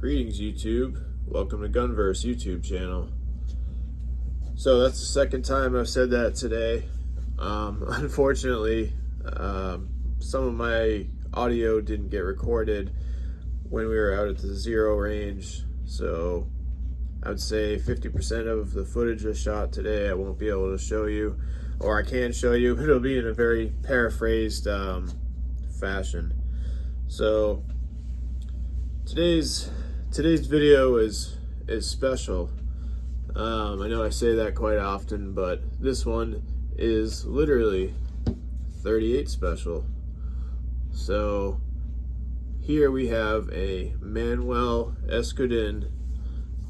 Greetings YouTube, welcome to Gunverse YouTube channel. So that's the second time I've said that today. Unfortunately, some of my audio didn't get recorded when we were out at the zero range, so I would say 50% of the footage I shot today I won't be able to show you, or I can show you, but it'll be in a very paraphrased fashion. So today's video is special. I know I say that quite often, but this one is literally 38 special. So here we have a Manuel Escodin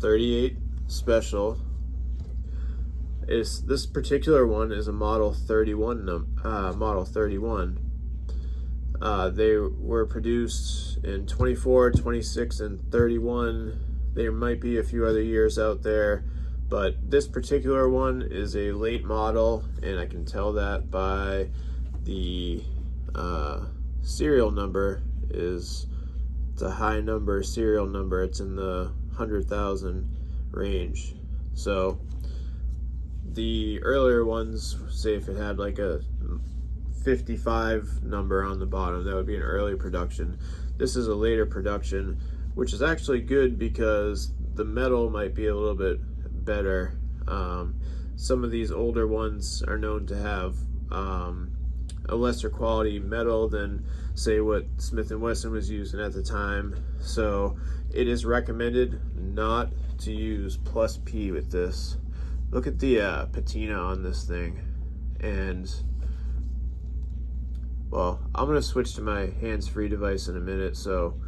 38 special. This particular one is a model 31 model 31. They were produced in 24, 26, and 31. There might be a few other years out there, but this particular one is a late model, and I can tell that by the serial number. It's a high number serial number. It's in the 100,000 range. So the earlier ones, say if it had like a 55 number on the bottom, that would be an early production. This is a later production, which is actually good because the metal might be a little bit better. Some of these older ones are known to have a lesser quality metal than, say, what Smith & Wesson was using at the time. So it is recommended not to use plus P with this. Look at the patina on this thing. And well, I'm going to switch to my hands-free device in a minute so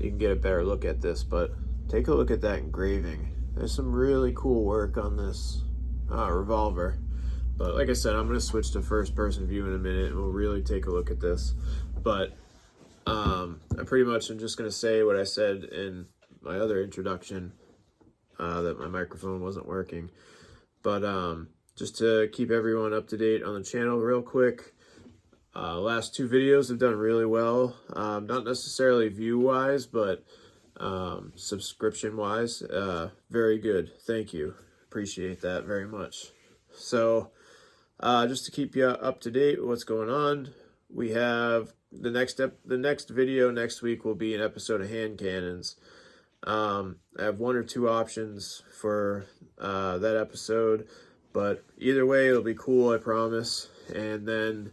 you can get a better look at this, but take a look at that engraving. There's some really cool work on this revolver. But like I said, I'm going to switch to first-person view in a minute and we'll really take a look at this. But I pretty much am just going to say what I said in my other introduction, that my microphone wasn't working. But just to keep everyone up to date on the channel real quick, last two videos have done really well, not necessarily view-wise, but subscription-wise. Very good. Thank you. Appreciate that very much. So just to keep you up to date with what's going on, we have the next video next week will be an episode of hand cannons. I have one or two options for that episode, but either way it'll be cool, I promise. And then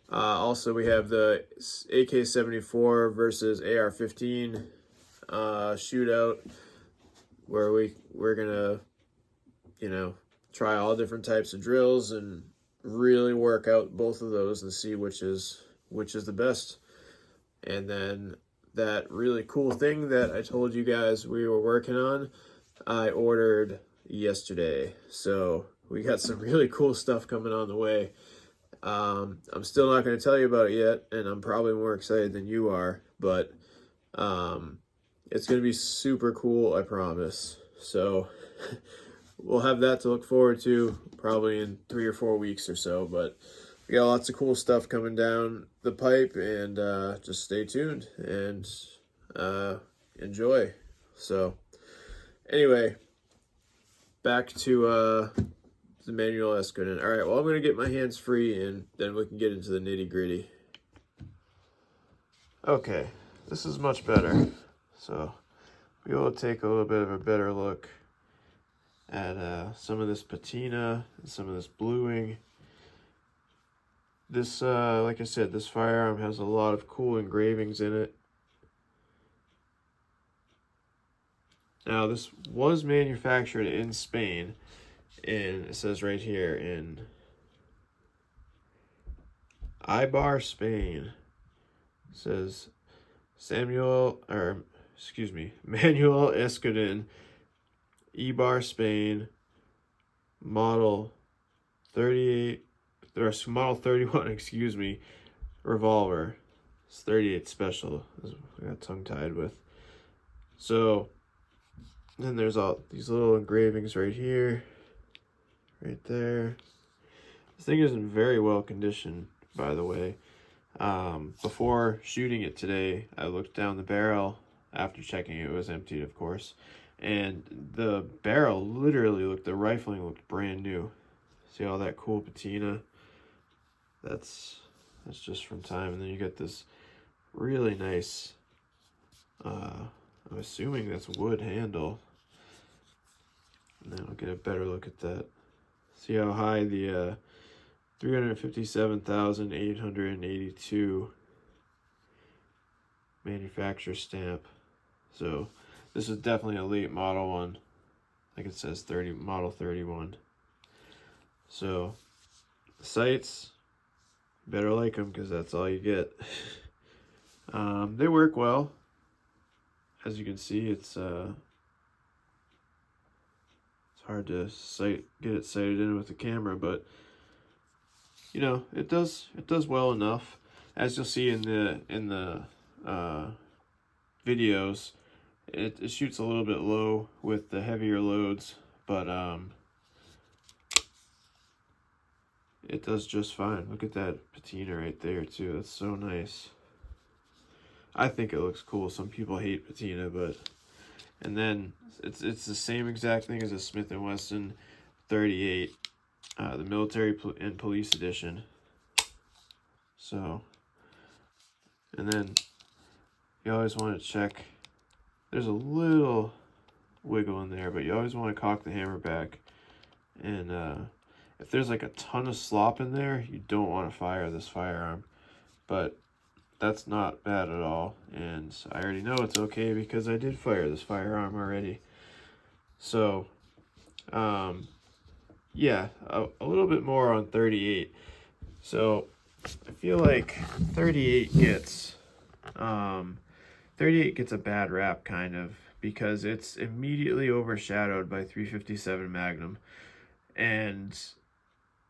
also we have the AK-74 versus AR-15 shootout, where we're gonna, try all different types of drills and really work out both of those and see which is the best. And then that really cool thing that I told you guys we were working on, I ordered yesterday. So we got some really cool stuff coming on the way. I'm still not going to tell you about it yet, and I'm probably more excited than you are, but it's going to be super cool, I promise. So we'll have that to look forward to probably in 3 or 4 weeks or so, but we got lots of cool stuff coming down the pipe, and just stay tuned and enjoy. So anyway, back to the Manuel Escodin. All right, well, I'm going to get my hands free and then we can get into the nitty gritty. Okay, this is much better. So we will take a little bit of a better look at some of this patina and some of this bluing. This, like I said, this firearm has a lot of cool engravings in it. Now, this was manufactured in Spain, and it says right here in Eibar, Spain. It says Manuel Escodin, Eibar, Spain, model 38, or model 31, revolver. It's 38 special. I got tongue-tied with. So then there's all these little engravings right here, right there. This thing is in very well condition, by the way. Before shooting it today, I looked down the barrel after checking it was emptied, of course. And the barrel literally the rifling looked brand new. See all that cool patina? That's just from time. And then you get this really nice, I'm assuming that's wood handle. And then I'll get a better look at that. See how high the 357,882 manufacturer stamp. So this is definitely a late model one. I think it says model 31. So sights, better like them because that's all you get. They work well. As you can see, it's hard to get it sighted in with the camera, but you know, it does well enough. As you'll see in the videos, it shoots a little bit low with the heavier loads, but it does just fine. Look at that patina right there too. That's so nice. I think it looks cool. Some people hate patina, but and then it's the same exact thing as a Smith & Wesson 38, the military and police edition. So, and then you always want to check. There's a little wiggle in there, but you always want to cock the hammer back. And if there's like a ton of slop in there, you don't want to fire this firearm. But that's not bad at all, and I already know it's okay because I did fire this firearm already. So, yeah, a little bit more on 38. So, I feel like 38 gets a bad rap, kind of, because it's immediately overshadowed by 357 Magnum, and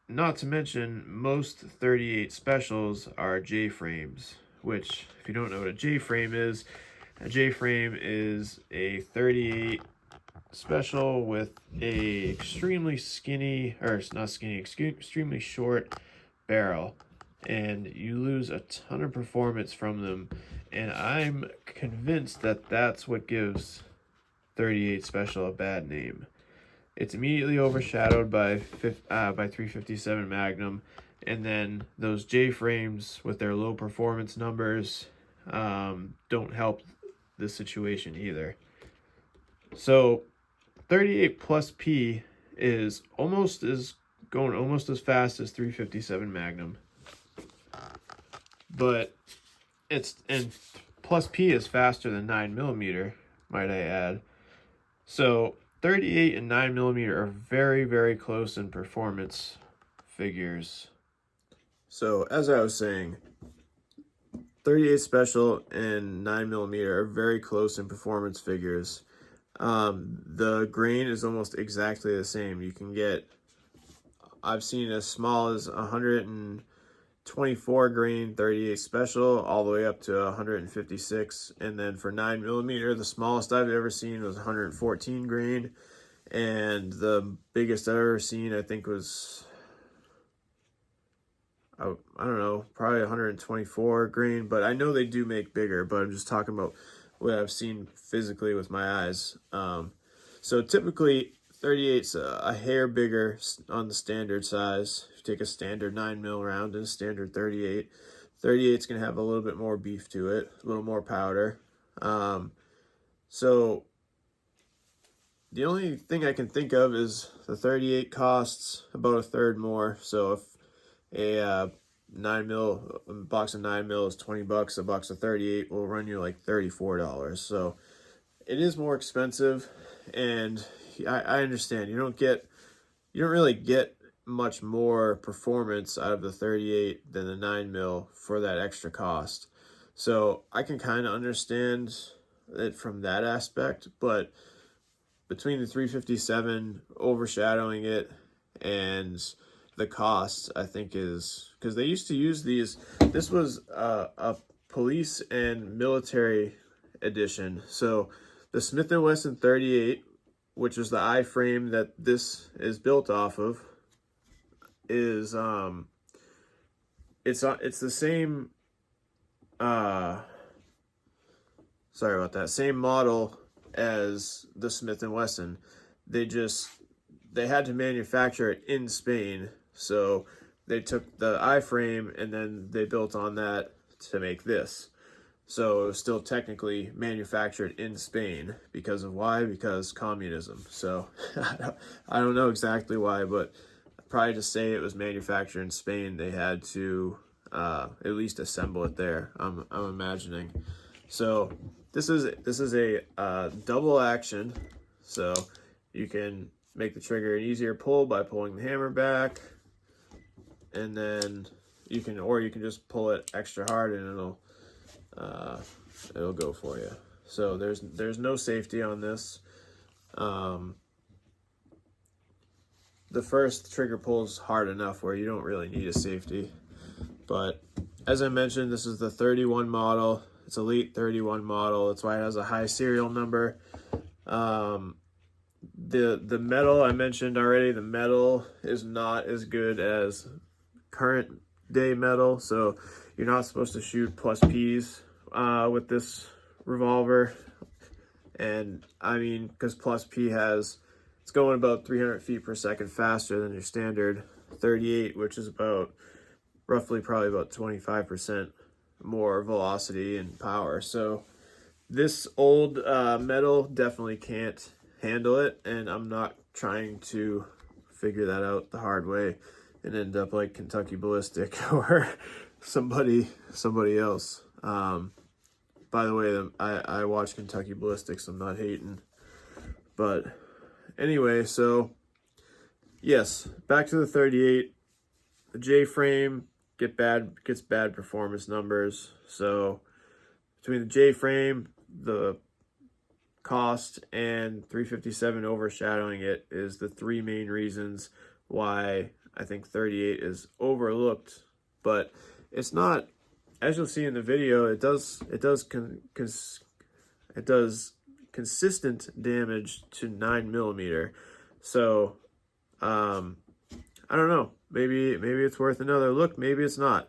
not to mention most 38 specials are J-frames. Which, if you don't know what a J-frame is a 38 special with a extremely extremely short barrel, and you lose a ton of performance from them. And I'm convinced that that's what gives 38 special a bad name. It's immediately overshadowed by 357 Magnum. And then those J-frames with their low performance numbers don't help the situation either. So 38 plus P is going almost as fast as 357 Magnum. But plus P is faster than 9mm, might I add. So 38 and 9mm are very, very close in performance figures. So, as I was saying, 38 special and 9mm are very close in performance figures. The grain is almost exactly the same. You can get, I've seen as small as 124 grain 38 special all the way up to 156. And then for 9mm, the smallest I've ever seen was 114 grain. And the biggest I've ever seen, I think, was, I don't know, probably 124 grain, but I know they do make bigger, but I'm just talking about what I've seen physically with my eyes. So typically 38's a hair bigger on the standard size. If you take a standard 9mm round and a standard 38, 38's going to have a little bit more beef to it, a little more powder. So the only thing I can think of is the 38 costs about a third more. So if a 9mm, a box of 9mm is $20, a box of 38 will run you like $34. So it is more expensive, and I understand you don't really get much more performance out of the 38 than the 9mm for that extra cost. So I can kind of understand it from that aspect, but between the 357 overshadowing it and the cost, I think, is because they used to use these. This was a police and military edition. So the Smith & Wesson 38, which is the I-frame that this is built off of, is it's the same sorry about that, same model as the Smith & Wesson. They had to manufacture it in Spain, so they took the iframe and then they built on that to make this. So it was still technically manufactured in Spain because of why? Because communism. So I don't know exactly why, but probably to say it was manufactured in Spain, they had to at least assemble it there. I'm imagining. So this is a double action. So you can make the trigger an easier pull by pulling the hammer back, and then you can just pull it extra hard and it'll go for you. So there's no safety on this. The first trigger pull is hard enough where you don't really need a safety. But as I mentioned, this is the 31 model. It's a late 31 model. That's why it has a high serial number. The metal I mentioned already, the metal is not as good as current day metal. So you're not supposed to shoot plus P's with this revolver. And I mean, because plus P it's going about 300 feet per second faster than your standard 38, which is roughly probably about 25% more velocity and power. So this old metal definitely can't handle it, and I'm not trying to figure that out the hard way and end up like Kentucky Ballistic or somebody else. By the way, I watch Kentucky Ballistics. I'm not hating, but anyway, so yes, back to the 38. The J-frame gets bad performance numbers. So between the J-frame, the cost, and 357 overshadowing it is the three main reasons why I think 38 is overlooked. But it's not, as you'll see in the video, it does consistent damage to 9mm. So I don't know, maybe it's worth another look, maybe it's not.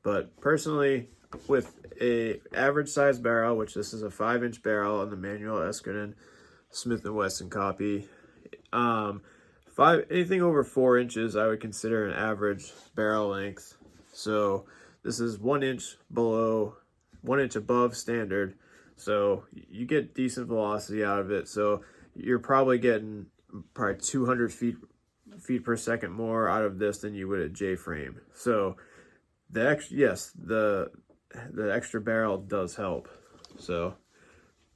But personally, with a average size barrel, which this is a 5-inch barrel on the Manuel Escodin Smith & Wesson copy, anything over 4 inches I would consider an average barrel length. So this is 1 inch above standard, so you get decent velocity out of it. So you're probably getting 200 feet per second more out of this than you would at J-frame. So the extra barrel does help. So,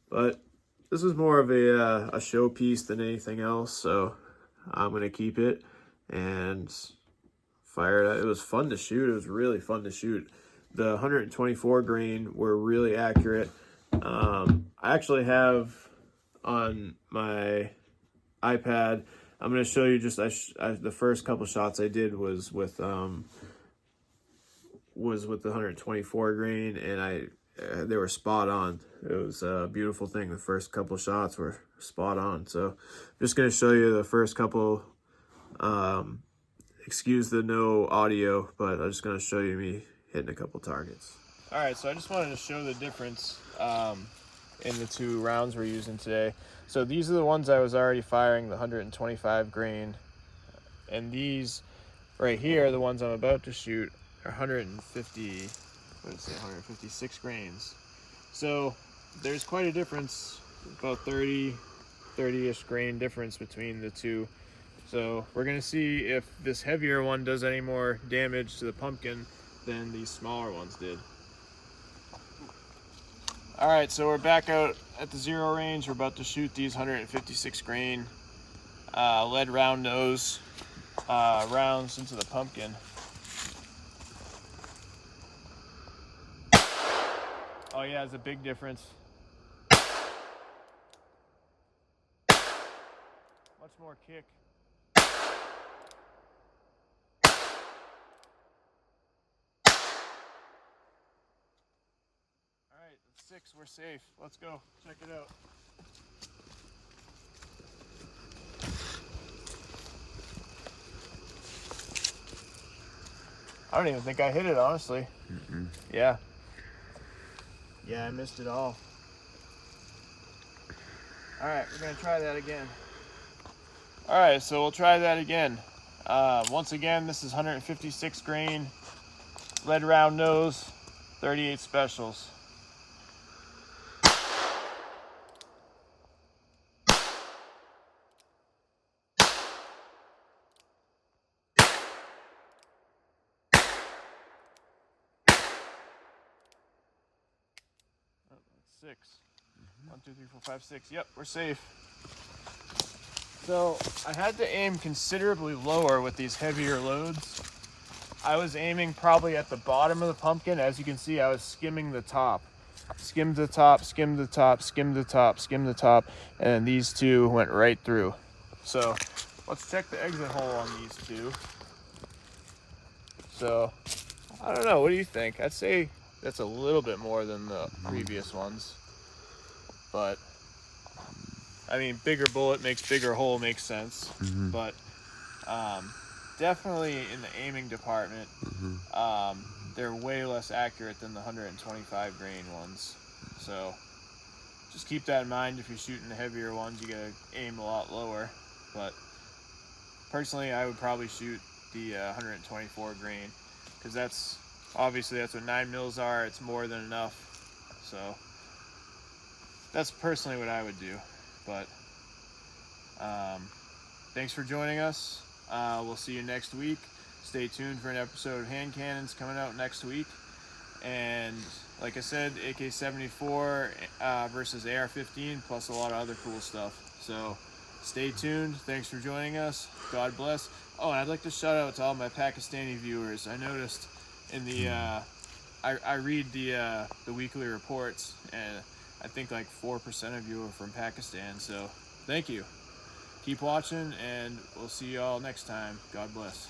but this is more of a showpiece than anything else. So I'm gonna keep it and fire it. It was fun to shoot. It was really fun to shoot. The 124 grain were really accurate. I actually have on my iPad, I'm going to show you just the first couple shots I did was with the 124 grain, and they were spot on. It was a beautiful thing. The first couple shots were spot on. So I'm just going to show you the first couple. Excuse the no audio, but I'm just going to show you me hitting a couple targets. All right, so I just wanted to show the difference in the two rounds we're using today. So these are the ones I was already firing, the 125 grain, and these right here, the ones I'm about to shoot, are 156 grains. So there's quite a difference, about 30-ish grain difference between the two. So we're gonna see if this heavier one does any more damage to the pumpkin than these smaller ones did. All right, so we're back out at the zero range. We're about to shoot these 156 grain lead round nose rounds into the pumpkin. Oh yeah, it's a big difference. Much more kick. All right, that's 6, we're safe. Let's go, check it out. I don't even think I hit it, honestly. Yeah. Yeah, I missed it all. All right, we're gonna try that again. All right, so we'll try that again. Once again, this is 156 grain, lead round nose, 38 specials. Six. 1, 2, 3, 4, 5, 6. Yep, we're safe. So I had to aim considerably lower with these heavier loads. I was aiming probably at the bottom of the pumpkin. As you can see, I was skimming the top. Skimmed the top, skimmed the top, skimmed the top, skimmed the top, and these two went right through. So let's check the exit hole on these two. So I don't know, what do you think? I'd say that's a little bit more than the previous ones. But I mean, bigger bullet makes bigger hole, makes sense. But definitely in the aiming department, they're way less accurate than the 125 grain ones. So just keep that in mind. If you're shooting the heavier ones, you gotta aim a lot lower. But personally, I would probably shoot the 124 grain, because that's obviously that's what 9 mils are. It's more than enough. So that's personally what I would do. But thanks for joining us. We'll see you next week. Stay tuned for an episode of Hand Cannons coming out next week. And like I said, AK-74 versus AR-15, plus a lot of other cool stuff. So stay tuned. Thanks for joining us. God bless. Oh, and I'd like to shout out to all my Pakistani viewers. I noticed in the I read the weekly reports, and I think like 4% of you are from Pakistan. So thank you. Keep watching, and we'll see you all next time. God bless.